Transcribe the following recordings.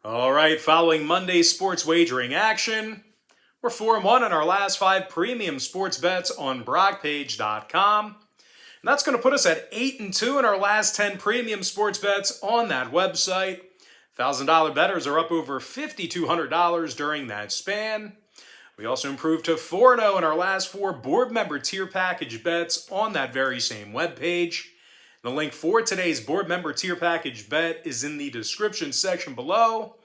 All right, following Monday's sports wagering action, we're 4-1 in our last 5 premium sports bets on BrockPage.com. And that's going to put us at 8-2 in our last 10 premium sports bets on that website. $1,000 bettors are up over $5,200 during that span. We also improved to 4-0 in our last 4 board member tier package bets on that very same webpage. The link for today's board member tier package bet is in the description section below.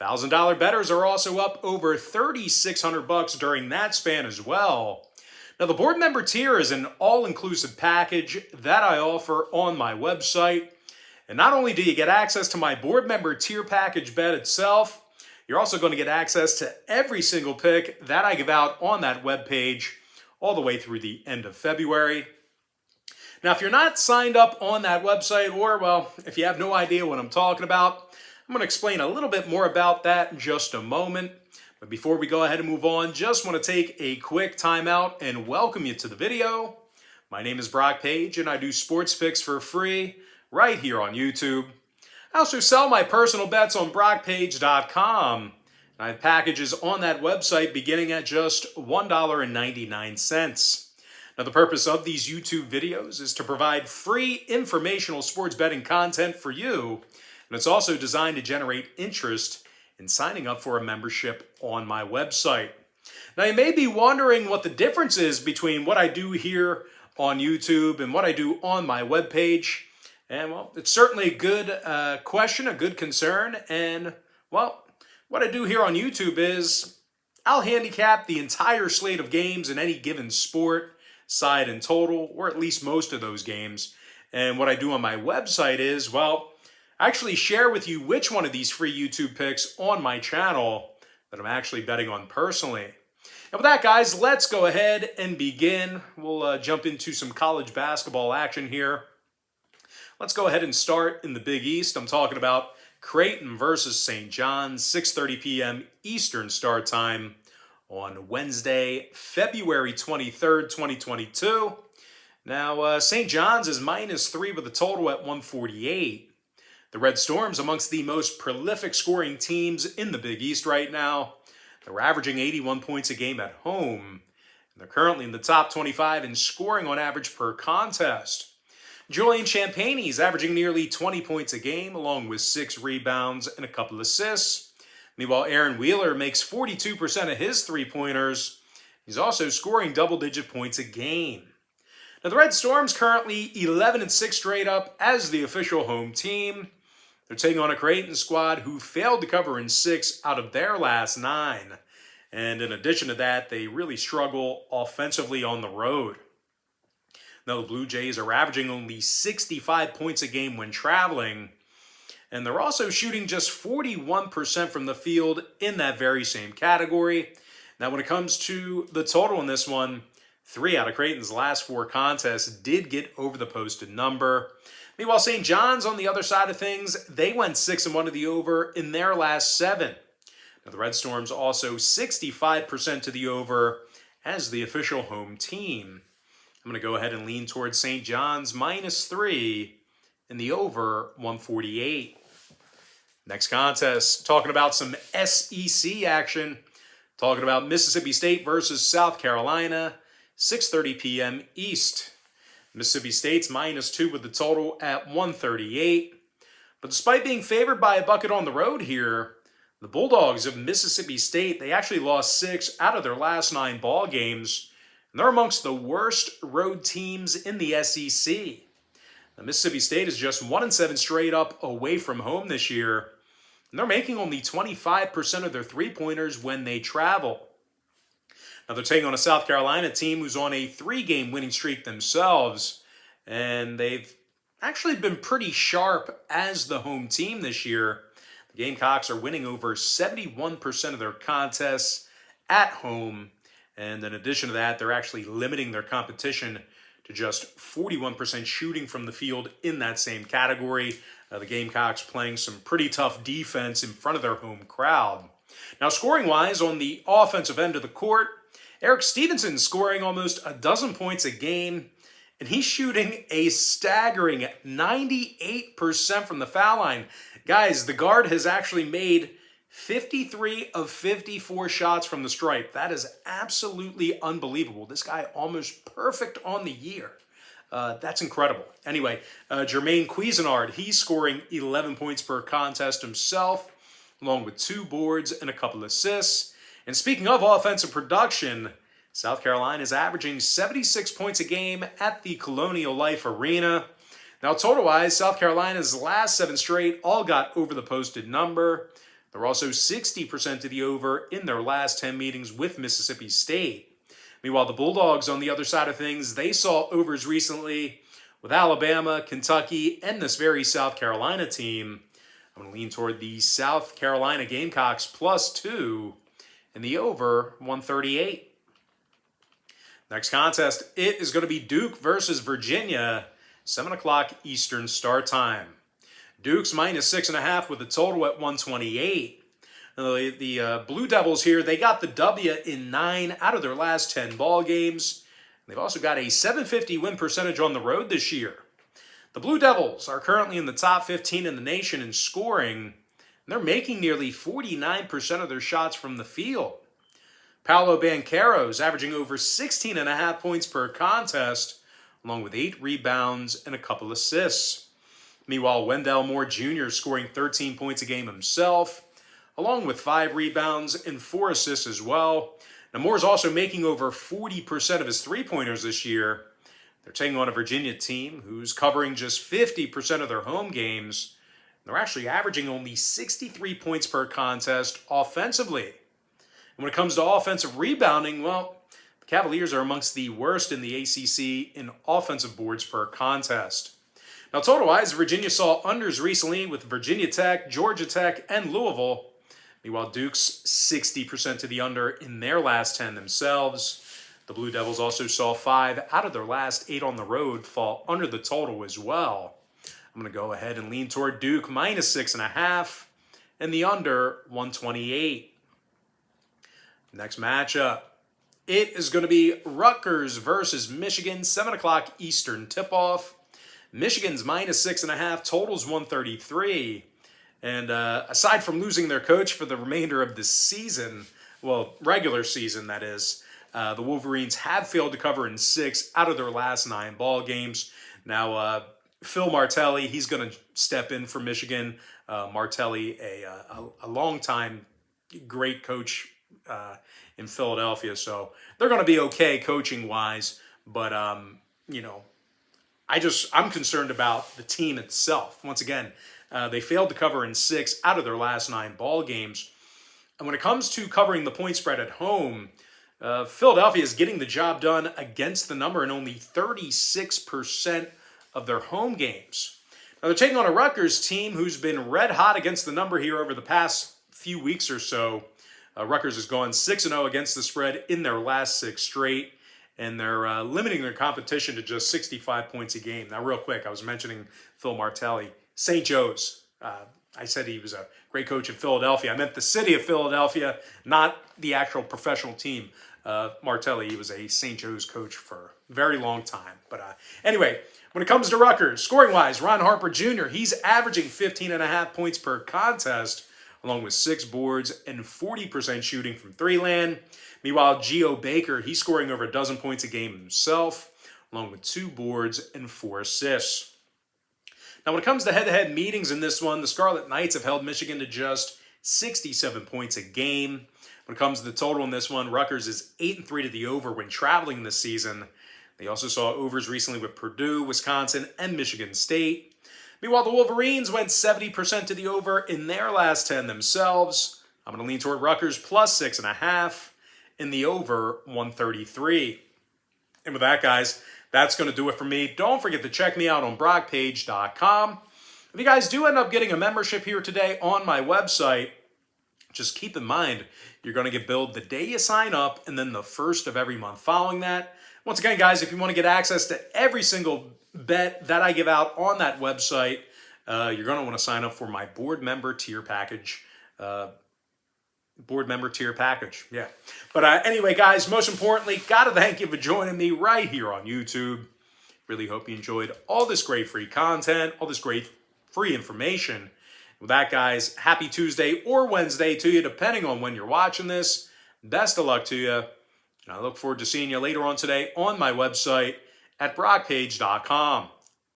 $1,000 bettors are also up over $3,600 during that span as well. Now, the board member tier is an all-inclusive package that I offer on my website. And not only do you get access to my board member tier package bet itself, you're also going to get access to every single pick that I give out on that webpage all the way through the end of February. Now, if you're not signed up on that website, or, well, if you have no idea what I'm talking about, I'm going to explain a little bit more about that in just a moment. But before we go ahead and move on, just want to take a quick timeout and welcome you to the video. My name is Brock Page, and I do sports picks for free right here on YouTube. I also sell my personal bets on BrockPage.com. I have packages on that website beginning at just $1.99. Now, the purpose of these YouTube videos is to provide free informational sports betting content for you, and it's also designed to generate interest in signing up for a membership on my website. Now, you may be wondering what the difference is between what I do here on YouTube and what I do on my webpage. And, well, it's certainly a good question, a good concern. And, well, what I do here on YouTube is I'll handicap the entire slate of games in any given sport, side and total, or at least most of those games. And what I do on my website is, well, I actually share with you which one of these free YouTube picks on my channel that I'm actually betting on personally. And with that, guys, let's go ahead and begin. We'll jump into some college basketball action here. Let's go ahead and start in the Big East. I'm talking about Creighton versus St. John's, 6:30 p.m. Eastern start time on Wednesday, February 23rd, 2022. Now, St. John's is -3 with a total at 148. The Red Storms amongst the most prolific scoring teams in the Big East right now. They're averaging 81 points a game at home. And they're currently in the top 25 in scoring on average per contest. Julian Champagnie is averaging nearly 20 points a game, along with 6 rebounds and a couple assists. Meanwhile, Aaron Wheeler makes 42% of his three-pointers. He's also scoring double-digit points a game. Now, the Red Storms currently 11-6 straight up as the official home team. They're taking on a Creighton squad who failed to cover in 6 out of their last 9. And in addition to that, they really struggle offensively on the road. Now, the Blue Jays are averaging only 65 points a game when traveling, and they're also shooting just 41% from the field in that very same category. Now, when it comes to the total in this one, 3 out of Creighton's last 4 contests did get over the posted number. Meanwhile, St. John's, on the other side of things, they went 6-1 to the over in their last 7. Now, the Red Storms also 65% to the over as the official home team. I'm going to go ahead and lean towards St. John's -3 and the over 148. Next contest, talking about some SEC action. Talking about Mississippi State versus South Carolina, 6:30 p.m. East. Mississippi State's -2 with the total at 138. But despite being favored by a bucket on the road here, the Bulldogs of Mississippi State, they actually lost 6 out of their last 9 ball games. And they're amongst the worst road teams in the SEC. Now, Mississippi State is just 1-7 straight up away from home this year. And they're making only 25% of their three-pointers when they travel. Now, they're taking on a South Carolina team who's on a 3-game winning streak themselves. And they've actually been pretty sharp as the home team this year. The Gamecocks are winning over 71% of their contests at home. And in addition to that, they're actually limiting their competition to just 41% shooting from the field in that same category. The Gamecocks playing some pretty tough defense in front of their home crowd. Now, scoring-wise, on the offensive end of the court, Eric Stevenson scoring almost a dozen points a game, and he's shooting a staggering 98% from the foul line. Guys, the guard has actually made 53 of 54 shots from the stripe. That is absolutely unbelievable. This guy almost perfect on the year. That's incredible. Anyway, Jermaine Cuisinart, he's scoring 11 points per contest himself, along with 2 boards and a couple assists. And speaking of offensive production, South Carolina is averaging 76 points a game at the Colonial Life Arena. Now, total-wise, South Carolina's last 7 straight all got over the posted number. They're also 60% to the over in their last 10 meetings with Mississippi State. Meanwhile, the Bulldogs, on the other side of things, they saw overs recently with Alabama, Kentucky, and this very South Carolina team. I'm going to lean toward the South Carolina Gamecocks +2 and the over 138. Next contest, it is going to be Duke versus Virginia, 7 o'clock Eastern start time. Duke's -6.5 with a total at 128. The Blue Devils here, they got the W in 9 out of their last 10 ball games. They've also got a .750 win percentage on the road this year. The Blue Devils are currently in the top 15 in the nation in scoring, and they're making nearly 49% of their shots from the field. Paolo Banchero's averaging over 16.5 points per contest, along with 8 rebounds and a couple assists. Meanwhile, Wendell Moore Jr. scoring 13 points a game himself, along with 5 rebounds and 4 assists as well. Now, Moore's also making over 40% of his three-pointers this year. They're taking on a Virginia team who's covering just 50% of their home games. They're actually averaging only 63 points per contest offensively. And when it comes to offensive rebounding, well, the Cavaliers are amongst the worst in the ACC in offensive boards per contest. Now, total-wise, Virginia saw unders recently with Virginia Tech, Georgia Tech, and Louisville. Meanwhile, Duke's 60% to the under in their last 10 themselves. The Blue Devils also saw 5 out of their last 8 on the road fall under the total as well. I'm going to go ahead and lean toward Duke -6.5 and the under 128. Next matchup, it is going to be Rutgers versus Michigan, 7 o'clock Eastern tip-off. Michigan's -6.5, totals 133. And aside from losing their coach for the remainder of the season, well, regular season that is, the Wolverines have failed to cover in 6 out of their last 9 ball games. Now, Phil Martelli, he's going to step in for Michigan. Martelli, a longtime great coach in Philadelphia, so they're going to be okay coaching-wise. But, I'm concerned about the team itself. Once again, they failed to cover in 6 out of their last 9 ball games. And when it comes to covering the point spread at home, Philadelphia is getting the job done against the number in only 36% of their home games. Now, they're taking on a Rutgers team who's been red hot against the number here over the past few weeks or so. Rutgers has gone 6-0 against the spread in their last 6 straight, and they're limiting their competition to just 65 points a game. Now, real quick, I was mentioning Phil Martelli. St. Joe's. I said he was a great coach in Philadelphia. I meant the city of Philadelphia, not the actual professional team. Martelli, he was a St. Joe's coach for a very long time. But anyway, when it comes to Rutgers, scoring-wise, Ron Harper Jr., he's averaging 15.5 points per contest, along with 6 boards and 40% shooting from three-land. Meanwhile, Geo Baker, he's scoring over a dozen points a game himself, along with 2 boards and 4 assists. Now, when it comes to head-to-head meetings in this one, the Scarlet Knights have held Michigan to just 67 points a game. When it comes to the total in this one, Rutgers is 8-3 to the over when traveling this season. They also saw overs recently with Purdue, Wisconsin, and Michigan State. Meanwhile, the Wolverines went 70% to the over in their last 10 themselves. I'm going to lean toward Rutgers +6.5 in the over 133. And with that, guys, that's going to do it for me. Don't forget to check me out on brockpage.com. If you guys do end up getting a membership here today on my website, just keep in mind, you're going to get billed the day you sign up and then the first of every month following that. Once again, guys, if you want to get access to every single bet that I give out on that website, you're going to want to sign up for my board member tier package. Yeah. But anyway, guys, most importantly, got to thank you for joining me right here on YouTube. Really hope you enjoyed all this great free content, all this great free information. With that, guys, happy Tuesday or Wednesday to you, depending on when you're watching this. Best of luck to you. And I look forward to seeing you later on today on my website at brockpage.com.